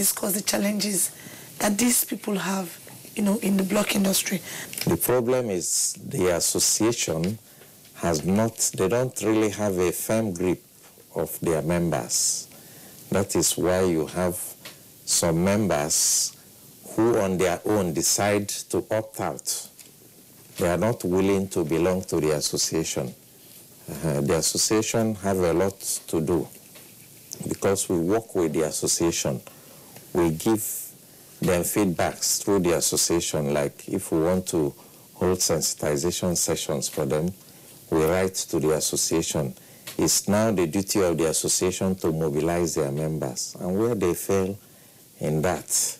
discuss the challenges that these people have, you know, in the block industry. The problem is the association they don't really have a firm grip of their members. That is why you have some members who on their own decide to opt out. They are not willing to belong to the association. The association have a lot to do because we work with the association. We give them feedbacks through the association, like if we want to hold sensitization sessions for them, we write to the association. It's now the duty of the association to mobilize their members. And where they fail in that,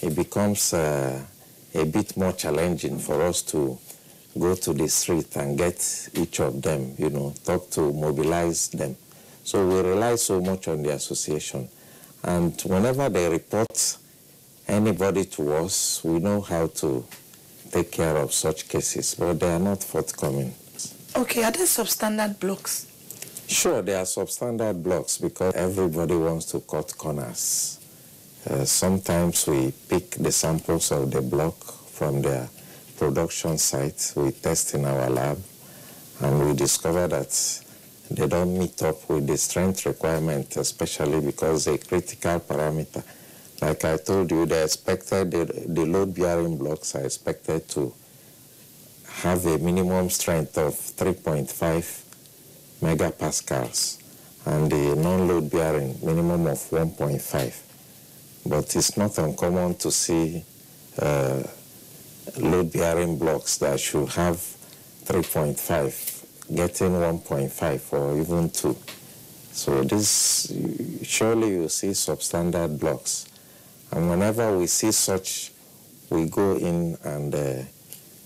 it becomes a bit more challenging for us to go to the street and get each of them, you know, talk to mobilize them. So we rely so much on the association. And whenever they report anybody to us, we know how to take care of such cases, but they are not forthcoming. Okay, are there substandard blocks? Sure, there are substandard blocks because everybody wants to cut corners. Sometimes we pick the samples of the block from their production site, we test in our lab, and we discover that they don't meet up with the strength requirement, especially because a critical parameter. Like I told you, the load-bearing blocks are expected to have a minimum strength of 3.5 megapascals, and the non-load bearing minimum of 1.5. But it's not uncommon to see load bearing blocks that should have 3.5 getting 1.5 or even 2. So this, surely you see substandard blocks. And whenever we see such, we go in and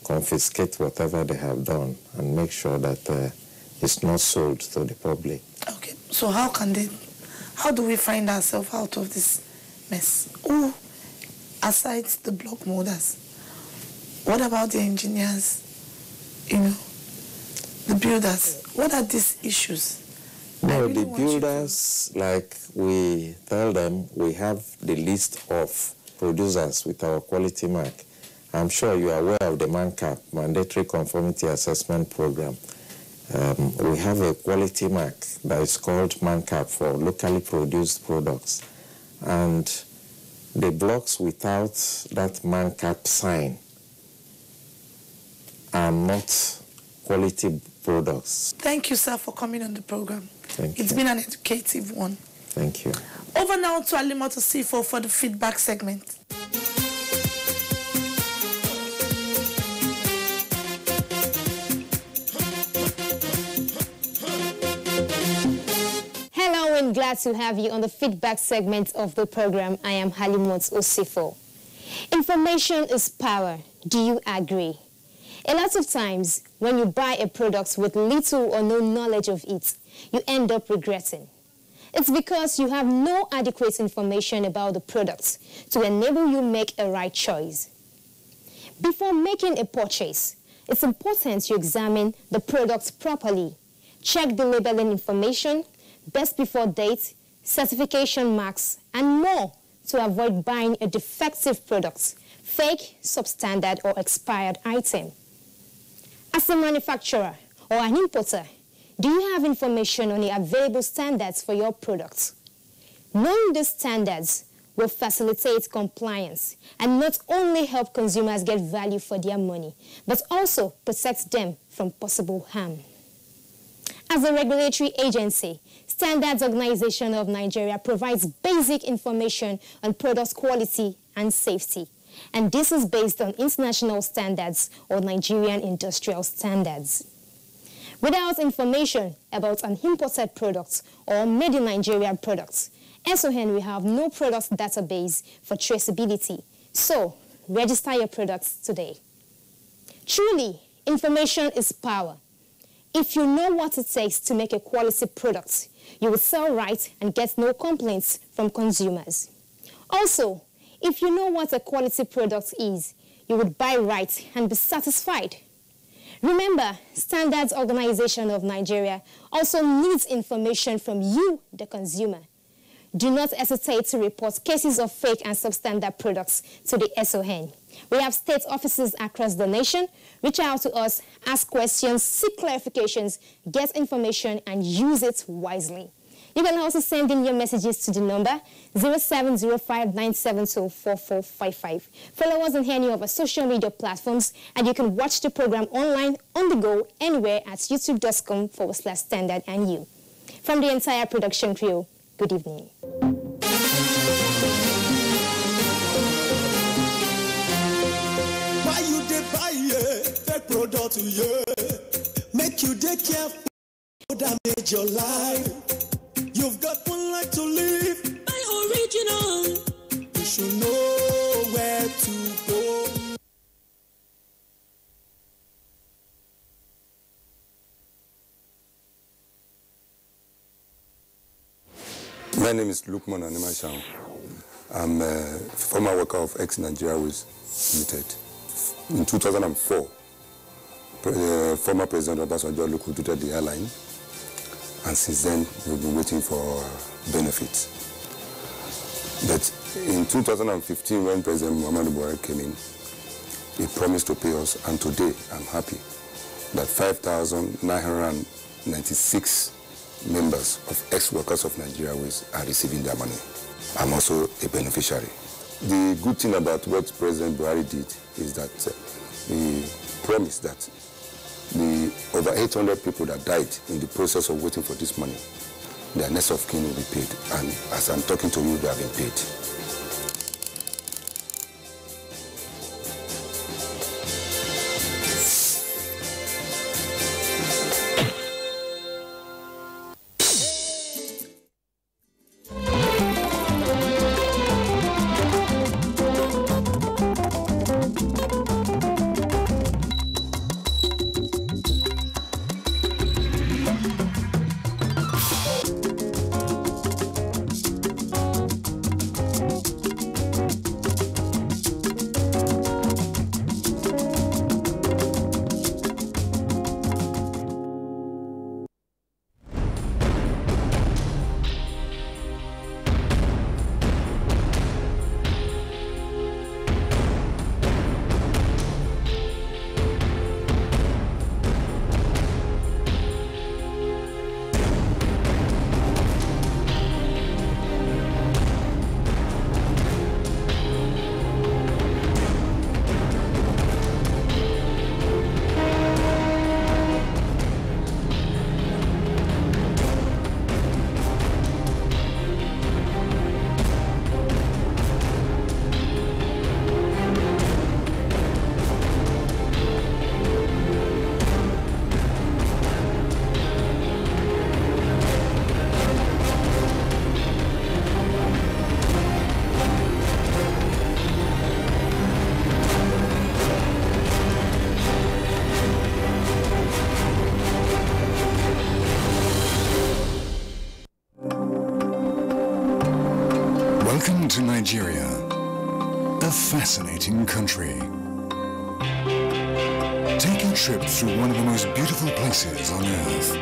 confiscate whatever they have done and make sure that it's not sold to the public. Okay, so how do we find ourselves out of this mess? Oh, aside the block molders, what about the engineers, you know, the builders? What are these issues? No, the builders, like we tell them, we have the list of producers with our quality mark. I'm sure you are aware of the MANCAP, Mandatory Conformity Assessment Program. We have a quality mark that is called MANCAP for locally produced products. And the blocks without that MANCAP sign are not quality products. Thank you, sir, for coming on the program. Thank you. It's been an educative one. Thank you. Over now to Alimoto Sifo for the feedback segment. Hello and glad to have you on the feedback segment of the program. I am Halimot Osifo. Information is power. Do you agree? A lot of times, when you buy a product with little or no knowledge of it, you end up regretting. It's because you have no adequate information about the product to enable you make a right choice. Before making a purchase, it's important you examine the product properly. Check the labeling information, best before date, certification marks, and more to avoid buying a defective product, fake, substandard, or expired item. As a manufacturer or an importer, do you have information on the available standards for your products? Knowing these standards will facilitate compliance and not only help consumers get value for their money, but also protect them from possible harm. As a regulatory agency, Standards Organization of Nigeria provides basic information on product quality and safety. And this is based on international standards or Nigerian industrial standards. Without information about an imported product or made in Nigeria products, SON will have no product database for traceability. So, register your products today. Truly, information is power. If you know what it takes to make a quality product, you will sell right and get no complaints from consumers. Also, if you know what a quality product is, you would buy right and be satisfied. Remember, Standards Organization of Nigeria also needs information from you, the consumer. do not hesitate to report cases of fake and substandard products to the SON. We have state offices across the nation. Reach out to us, ask questions, seek clarifications, get information, and use it wisely. You can also send in your messages to the number 0705-972-4455. Follow us on any of our social media platforms, and you can watch the program online, on the go, anywhere at youtube.com/standardandyou. From the entire production crew, good evening. Why you dey buy fake product, make you dey careful, damage your life. You've got one life to live. Buy original. You should know where to go. My name is Lukman Animashan. I'm a former worker of Nigeria Limited. In 2004, former President Obasanjo liquidated the airline. And since then, we've been waiting for benefits. But in 2015, when President Muhammadu Buhari came in, he promised to pay us, and today I'm happy that 5,996 members of ex-workers of Nigeria are receiving their money. I'm also a beneficiary. The good thing about what President Buhari did is that he promised that the over 800 people that died in the process of waiting for this money, their next of kin will be paid. And as I'm talking to you, they have been paid. Welcome to Nigeria, a fascinating country. Take a trip through one of the most beautiful places on earth.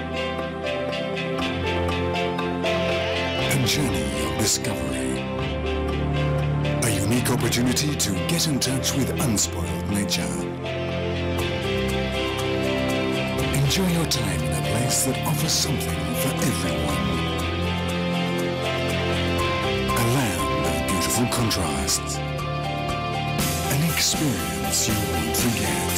A journey of discovery. A unique opportunity to get in touch with unspoiled nature. Enjoy your time in a place that offers something for everyone. A land of beautiful contrasts. An experience you won't forget.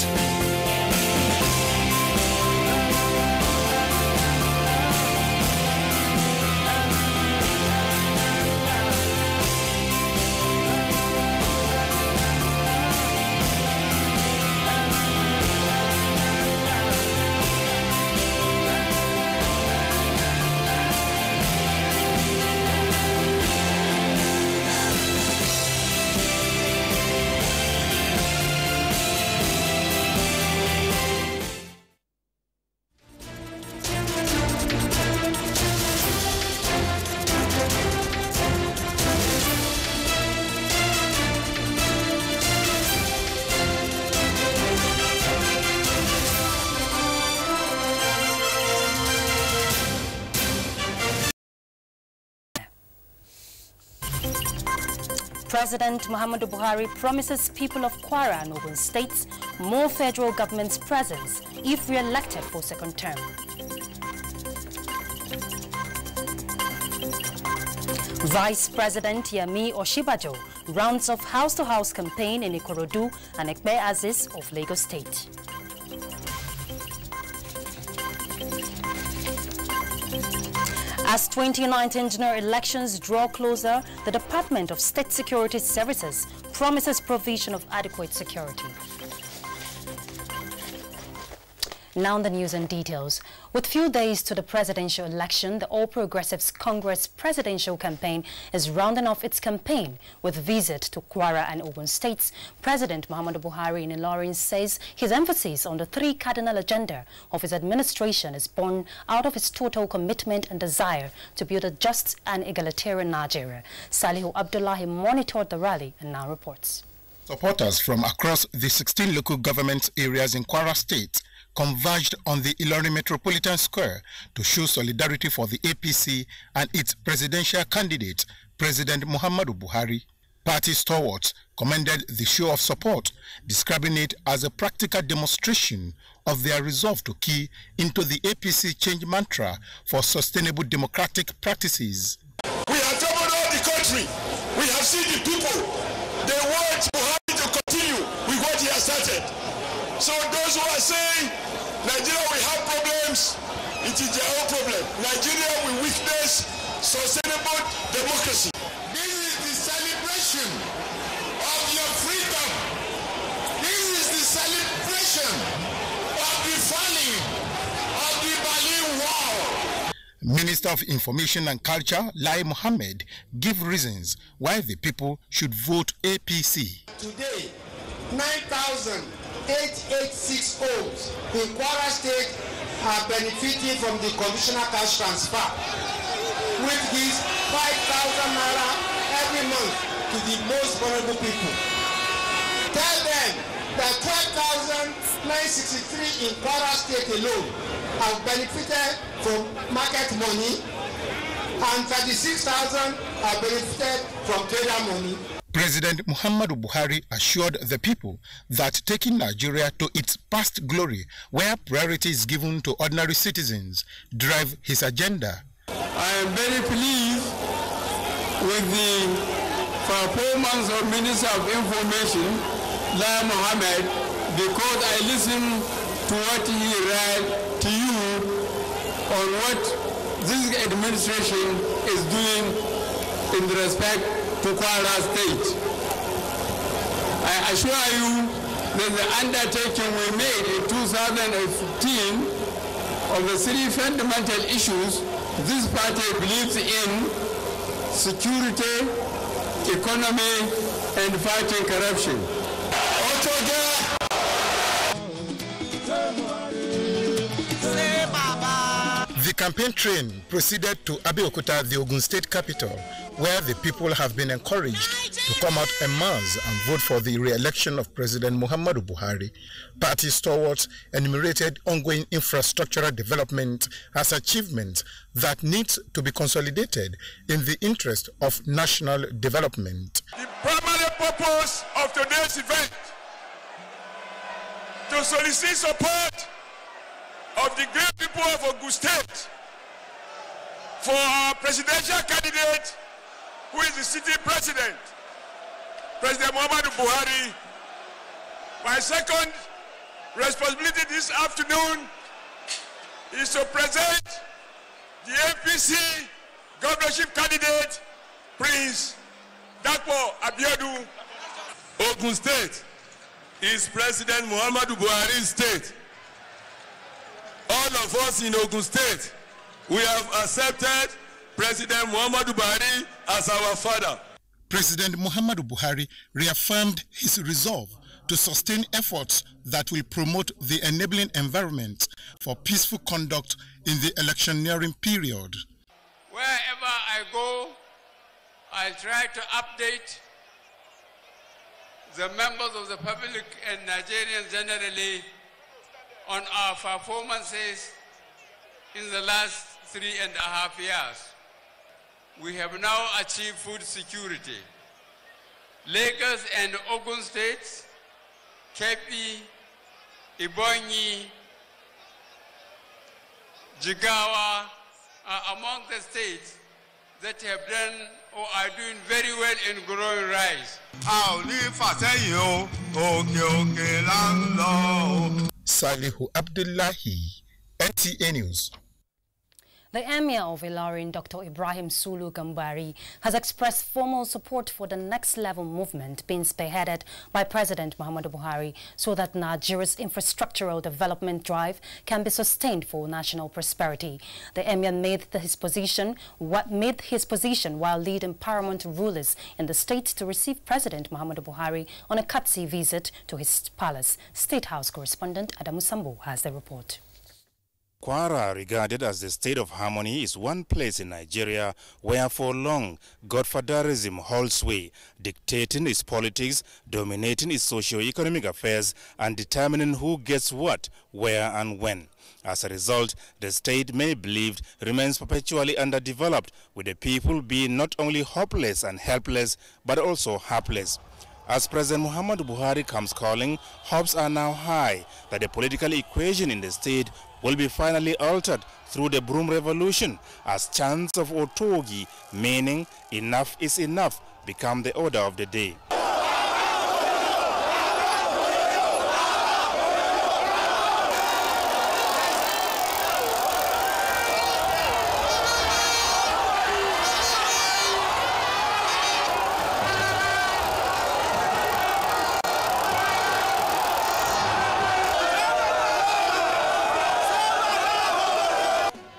President Muhammadu Buhari promises people of Kwara and Ogun states more federal government's presence if re-elected for second term. Vice President Yemi Oshibajo rounds off house-to-house campaign in Ikorodu and Ekpe Aziz of Lagos State. As 2019 general elections draw closer, the Department of State Security Services promises provision of adequate security. Now the news and details. With few days to the presidential election, the All Progressives Congress presidential campaign is rounding off its campaign with visit to Kwara and Ogun states. President Muhammadu Buhari in Ilorin says his emphasis on the three cardinal agenda of his administration is born out of his total commitment and desire to build a just and egalitarian Nigeria. Salihu Abdullahi monitored the rally and now reports. Supporters from across the 16 local government areas in Kwara State converged on the Ilorin Metropolitan Square to show solidarity for the APC and its presidential candidate, President Muhammadu Buhari. Party stalwarts commended the show of support, describing it as a practical demonstration of their resolve to key into the APC change mantra for sustainable democratic practices. We have traveled all the country. We have seen the people. They want Buhari to continue with what he has started. So those who are saying Nigeria will have problems, it is their own problem. Nigeria will witness sustainable democracy. This is the celebration of your freedom. This is the celebration of the falling of the Berlin Wall. Minister of Information and Culture, Lai Mohammed, give reasons why the people should vote APC. Today, 9,886 homes in Kwara State are benefiting from the conditional cash transfer, which gives 5,000 naira every month to the most vulnerable people. Tell them that 12,963 in Kwara State alone have benefited from market money and 36,000 have benefited from trader money. President Muhammadu Buhari assured the people that taking Nigeria to its past glory, where priority is given to ordinary citizens, drive his agenda. I am very pleased with the performance of Minister of Information, Lai Mohammed, because I listened to what he read to you on what this administration is doing in respect to Kwara State. I assure you that the undertaking we made in 2015 of the three fundamental issues this party believes in: security, economy, and fighting corruption. The campaign train proceeded to Abuja, the Ogun State capital, where the people have been encouraged to come out en masse and vote for the re-election of President Muhammadu Buhari. Party stalwarts enumerated ongoing infrastructural development as achievements that needs to be consolidated in the interest of national development. The primary purpose of today's event to solicit support of the great people of Ogun State for our presidential candidate, who is the city president, President Muhammadu Buhari. My second responsibility this afternoon is to present the APC governorship candidate, Prince Dakpo Abiodun. Ogun State is President Muhammadu Buhari's state. All of us in Ogun State, we have accepted President Muhammadu Buhari as our father. President Muhammadu Buhari reaffirmed his resolve to sustain efforts that will promote the enabling environment for peaceful conduct in the electioneering period. Wherever I go, I try to update the members of the public and Nigerians generally on our performances in the last 3.5 years. We have now achieved food security. Lagos and Ogun states, Kebbi, Ebonyi, Jigawa are among the states that have done or are doing very well in growing rice. Salihu Abdullahi, NTA News. The Emir of Ilorin, Dr. Ibrahim Sulu Gambari, has expressed formal support for the next level movement being spearheaded by President Muhammadu Buhari so that Nigeria's infrastructural development drive can be sustained for national prosperity. The Emir made his position while leading paramount rulers in the state to receive President Muhammadu Buhari on a courtesy visit to his palace. State House correspondent Adamu Sambo has the report. Kwara, regarded as the state of harmony, is one place in Nigeria where for long godfatherism holds sway, dictating its politics, dominating its socio-economic affairs, and determining who gets what, where and when. As a result, the state, many believed, remains perpetually underdeveloped, with the people being not only hopeless and helpless, but also hapless. As President Muhammadu Buhari comes calling, hopes are now high that the political equation in the state will be finally altered through the broom revolution, as chants of Otogi, meaning enough is enough, become the order of the day.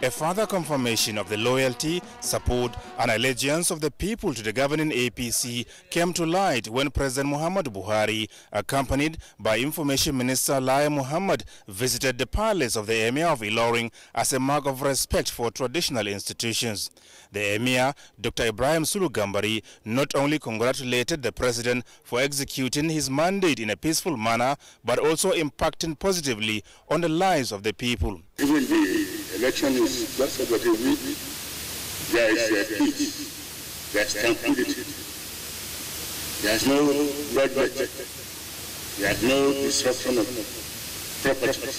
A further confirmation of the loyalty, support and allegiance of the people to the governing APC came to light when President Muhammadu Buhari, accompanied by Information Minister Lai Muhammad, visited the palace of the Emir of Ilorin as a mark of respect for traditional institutions. The Emir, Dr. Ibrahim Sulu Gambari, not only congratulated the president for executing his mandate in a peaceful manner, but also impacting positively on the lives of the people. Even the election is just about a week. There is peace, there is tranquility, there is no bloodshed, there is no disruption of property.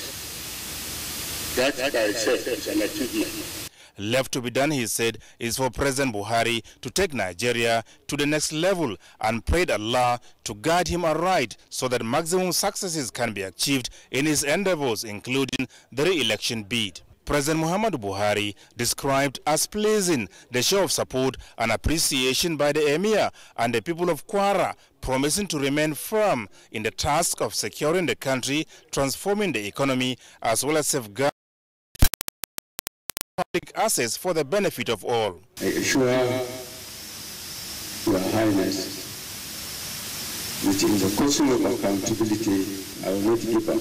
That by itself is an achievement. Left to be done, he said, is for President Buhari to take Nigeria to the next level and prayed Allah to guide him aright so that maximum successes can be achieved in his endeavors, including the re-election bid. President Muhammadu Buhari described as pleasing the show of support and appreciation by the Emir and the people of Kwara, promising to remain firm in the task of securing the country, transforming the economy, as well as safeguarding public assets for the benefit of all. I assure Your Highness that in the question of accountability, I will not give up.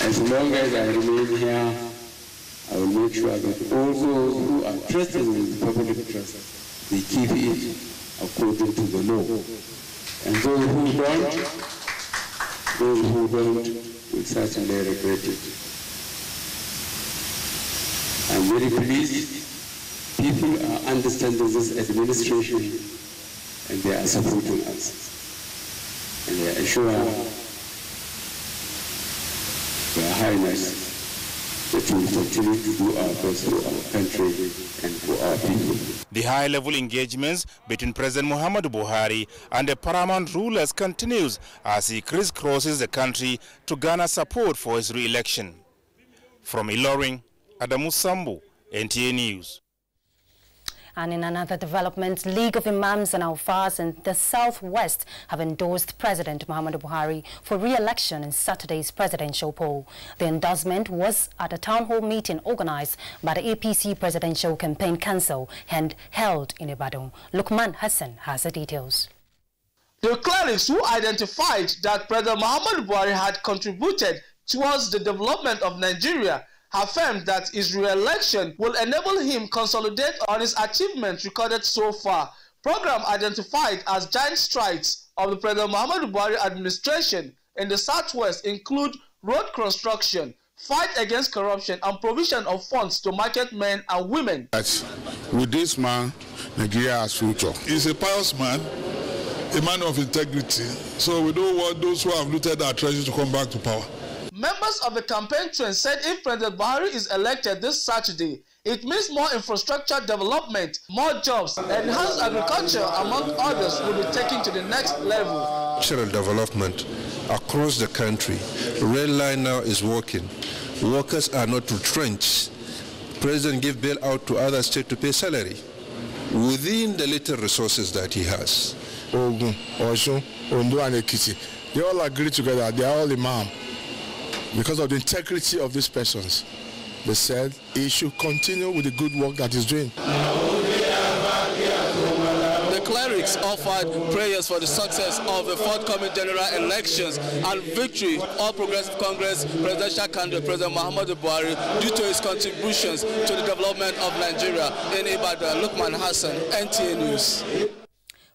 As long as I remain here, I will make sure that all those who are trusted in the public trust, they keep it according to the law. And those who don't will certainly regret it. I'm very pleased people are understanding this administration and they are supporting us. And I assure Your Highness that we will continue to do our best for our country and for our people. The high-level engagements between President Muhammadu Buhari and the paramount rulers continues as he crisscrosses the country to garner support for his re-election. From Ilorin, Adamu Sambu, NTA News. And in another development, League of Imams and Alfas in the Southwest have endorsed President Muhammadu Buhari for re-election in Saturday's presidential poll. The endorsement was at a town hall meeting organized by the APC Presidential Campaign Council and held in Ibadan. Lukman Hassan has the details. The clerics who identified that President Muhammadu Buhari had contributed towards the development of Nigeria affirmed that his re-election will enable him consolidate on his achievements recorded so far. Program identified as giant strides of the President Muhammadu Buhari administration in the Southwest include road construction, fight against corruption, and provision of funds to market men and women. With this man, Nigeria has future. He's a pious man, a man of integrity. So we don't want those who have looted our treasures to come back to power. Members of the campaign train said if President Buhari is elected this Saturday, it means more infrastructure development, more jobs, enhanced agriculture, among others, will be taken to the next level. Cultural development across the country. Rail line now is working. Workers are not retrenched. President give bail out to other states to pay salary within the little resources that he has. Ogun, Osun, Ondo and Ekiti, they all agree together. They are all imam. Because of the integrity of these persons, they said he should continue with the good work that he's doing. The clerics offered prayers for the success of the forthcoming general elections and victory of All Progressive Congress presidential candidate President Muhammadu Buhari due to his contributions to the development of Nigeria. In Ibadan, Lukman Hassan, NTA News.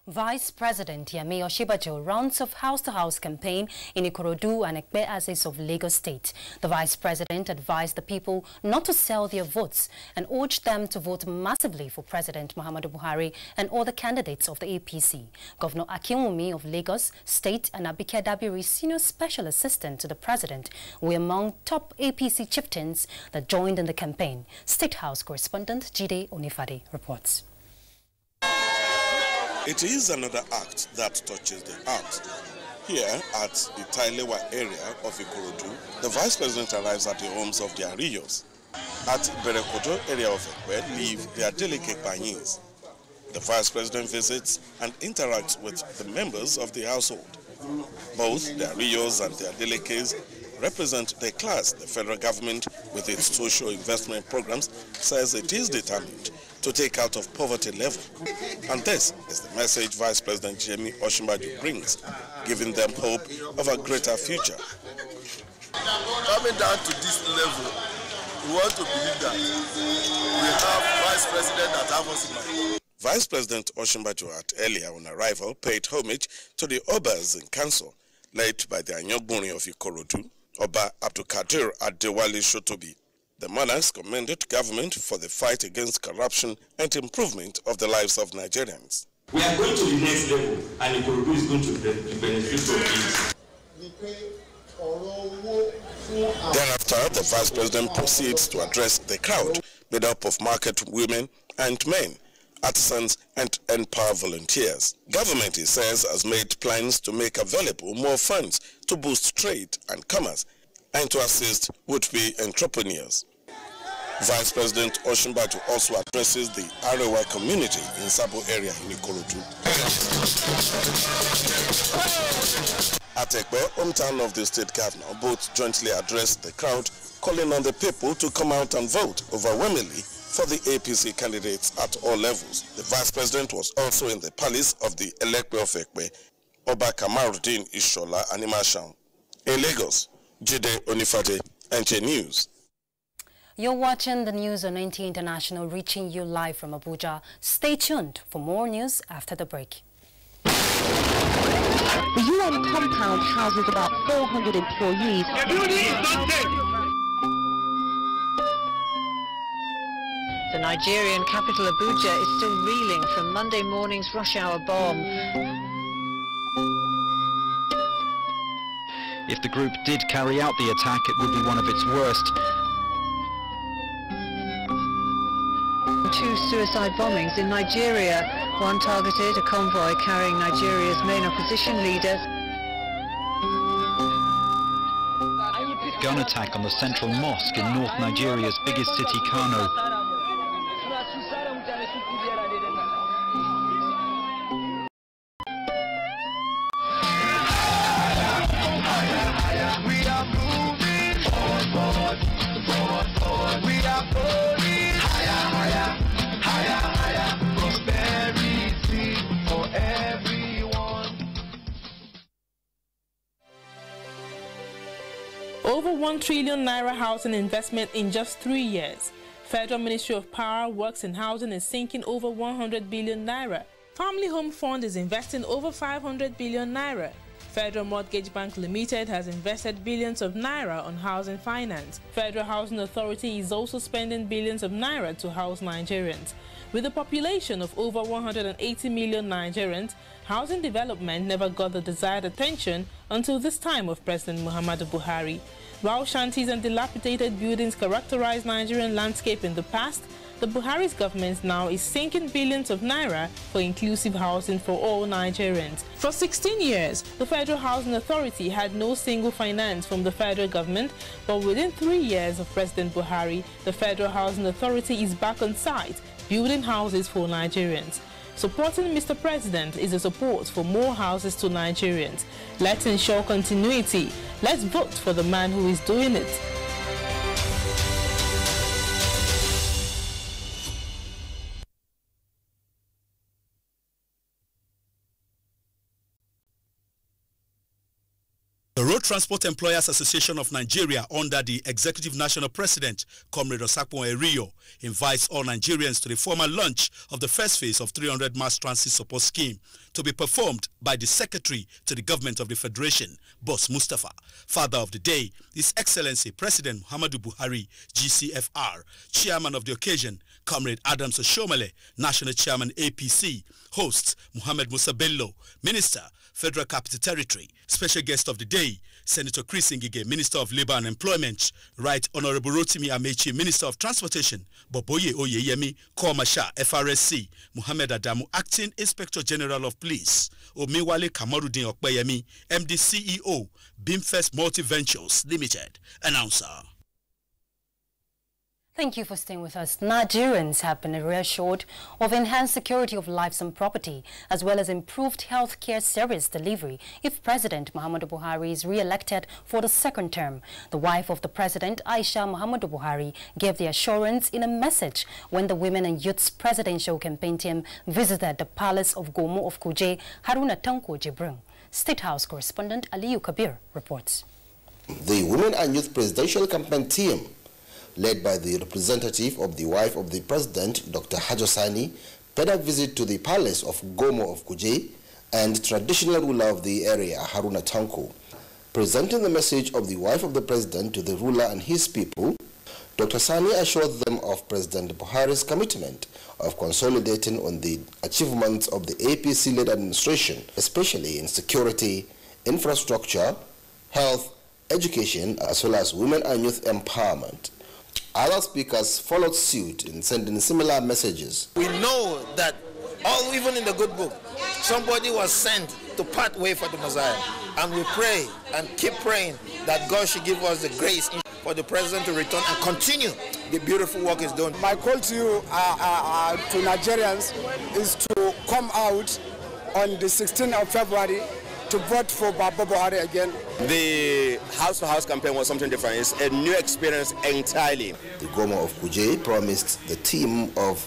Vice President Yemi Osinbajo rounds of house-to-house campaign in Ikorodu and Ekpe Azeez of Lagos State. The Vice President advised the people not to sell their votes and urged them to vote massively for President Muhammadu Buhari and other candidates of the APC. Governor Akinwumi of Lagos State and Abike Dabiri, Senior Special Assistant to the President, were among top APC chieftains that joined in the campaign. State House correspondent Jide Onifade reports. It is another act that touches the heart. Here at the Tailewa area of Ikorodu, the Vice President arrives at the homes of the Ariyos. At Berekojo area of Ekwe live the Adeleke Panyins. The Vice President visits and interacts with the members of the household. Both the Ariyos and the Adelekes represent the class the federal government, with its social investment programs, says it is determined to take out of poverty level. And this is the message Vice President Yemi Osinbajo brings, giving them hope of a greater future. Coming down to this level, we want to believe that we have Vice President that have us in mind. Vice President Osinbajo, earlier on arrival, paid homage to the Obas in council, led by the Anyogbuni of Ikorodu, Oba Abdulkadir Adewale Shotobi. The monarchs commended government for the fight against corruption and improvement of the lives of Nigerians. We are going to the next level, and Ikorodu is going to benefit from this. Thereafter, the Vice President proceeds to address the crowd, made up of market women and men, artisans and Empower volunteers. Government, he says, has made plans to make available more funds to boost trade and commerce and to assist would-be entrepreneurs. Vice President Osinbajo also addresses the Arewa community in Sabo area in Ikorodu. At Ekpe, hometown of the state governor, both jointly addressed the crowd, calling on the people to come out and vote overwhelmingly for the APC candidates at all levels. The Vice President was also in the palace of the Elekpe of Ekpe, Oba Kamarudin Ishola Animashan. In Lagos, Jide Onifade, NTA News. You're watching the news on NTA International, reaching you live from Abuja. Stay tuned for more news after the break. The UN compound houses about 400 employees. The Nigerian capital Abuja is still reeling from Monday morning's rush hour bomb. If the group did carry out the attack, it would be one of its worst. 2 suicide bombings in Nigeria. One targeted a convoy carrying Nigeria's main opposition leader. Gun attack on the central mosque in North Nigeria's biggest city, Kano. Over 1 trillion naira housing investment in just 3 years. Federal Ministry of Power, Works and Housing is sinking over 100 billion naira. Family Home Fund is investing over 500 billion naira. Federal Mortgage Bank Limited has invested billions of naira on housing finance. Federal Housing Authority is also spending billions of naira to house Nigerians. With a population of over 180 million Nigerians, housing development never got the desired attention until this time of President Muhammadu Buhari. While shanties and dilapidated buildings characterized Nigerian landscape in the past, the Buhari's government now is sinking billions of naira for inclusive housing for all Nigerians. For 16 years, the Federal Housing Authority had no single finance from the federal government, but within 3 years of President Buhari, the Federal Housing Authority is back on site, building houses for Nigerians. Supporting Mr. President is a support for more houses to Nigerians. Let's ensure continuity. Let's vote for the man who is doing it. The Road Transport Employers Association of Nigeria, under the Executive National President, Comrade Osakpo Erio, invites all Nigerians to the formal launch of the first phase of 300 Mass Transit Support Scheme to be performed by the Secretary to the Government of the Federation, Boss Mustafa. Father of the day, His Excellency President Muhammadu Buhari, GCFR, Chairman of the occasion, Comrade Adams Oshomole, National Chairman APC, host Muhammad Musa Bello, Minister, Federal Capital Territory. Special guest of the day, Senator Chris Ngige, Minister of Labour and Employment, Right Honorable Rotimi Amechi, Minister of Transportation, Boboye Oyeyemi, Kormasha, FRSC, Muhammad Adamu, Acting Inspector General of Police, Omiwale Kamarudin Okpeyemi, MD CEO, Beamfest Multi Ventures Limited. Announcer. Thank you for staying with us. Nigerians have been reassured of enhanced security of lives and property, as well as improved healthcare service delivery if President Muhammadu Buhari is re-elected for the second term. The wife of the president, Aisha Muhammadu Buhari, gave the assurance in a message when the Women and Youth's presidential campaign team visited the palace of Gomo of Kuje, Haruna Tanko Jibril. State House correspondent Aliyu Kabir reports. The Women and Youth presidential campaign team, led by the representative of the wife of the president, Dr. Hajosani, paid a visit to the palace of Gomo of Kuje and traditional ruler of the area, Haruna Tanko. Presenting the message of the wife of the president to the ruler and his people, Dr. Sani assured them of President Buhari's commitment of consolidating on the achievements of the APC-led administration, especially in security, infrastructure, health, education, as well as women and youth empowerment. Other speakers followed suit in sending similar messages. We know that even in the good book, somebody was sent to part way for the Messiah. And we pray and keep praying that God should give us the grace for the president to return and continue the beautiful work he's done. My call to you, to Nigerians, is to come out on the 16th of February to vote for Baba Buhari again. The house-to-house campaign was something different. It's a new experience entirely. The Gomo of Kuje promised the team of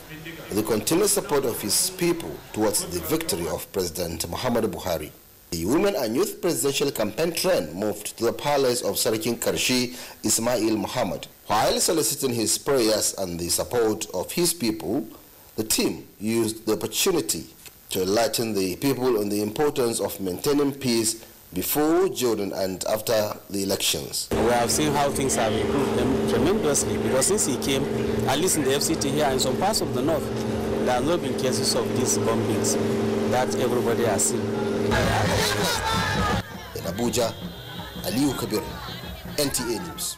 the continued support of his people towards the victory of President Muhammadu Buhari. The Women and Youth presidential campaign train moved to the palace of Sarakin Karshi Ismail Muhammad. While soliciting his prayers and the support of his people, the team used the opportunity to enlighten the people on the importance of maintaining peace before, during, and after the elections. We have seen how things have improved tremendously, because since he came, at least in the FCT here and some parts of the north, there have not been cases of these bombings that everybody has seen. In Abuja, Aliyu Kabir, NTA News.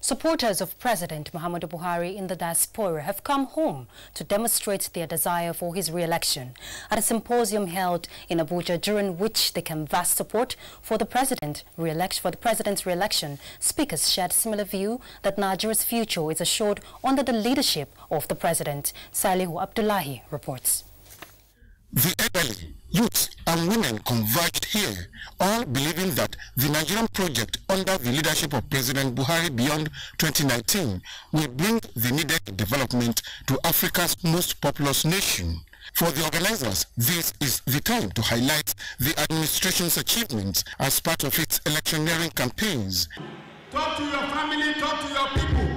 Supporters of President Muhammadu Buhari in the diaspora have come home to demonstrate their desire for his re-election at a symposium held in Abuja, during which they canvassed support for the president's re-election. Speakers shared similar view that Nigeria's future is assured under the leadership of the president. Salihu Abdullahi reports. The elderly, youth and women converged here, all believing that the Nigerian project under the leadership of President Buhari beyond 2019 will bring the needed development to Africa's most populous nation. For the organizers, this is the time to highlight the administration's achievements as part of its electioneering campaigns. Talk to your family, talk to your people,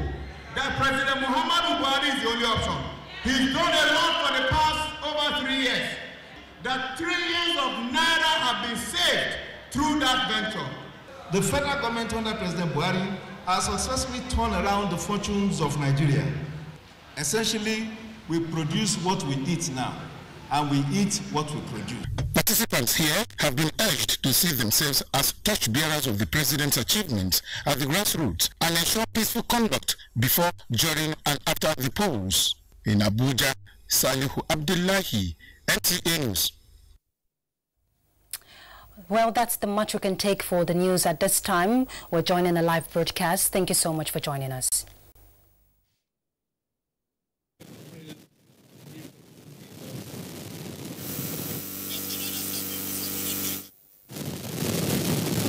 that President Muhammadu Buhari is the only option. He's done a lot for the past over 3 years. That trillions of naira have been saved through that venture. The federal government under President Buhari has successfully turned around the fortunes of Nigeria. Essentially, we produce what we eat now, and we eat what we produce. Participants here have been urged to see themselves as torchbearers of the president's achievements at the grassroots and ensure peaceful conduct before, during, and after the polls. In Abuja, Salihu Abdullahi, NTA News. Well, that's the much we can take for the news at this time. We're joining a live broadcast. Thank you so much for joining us.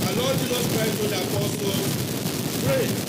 Our Lord Jesus Christ, the apostle, pray.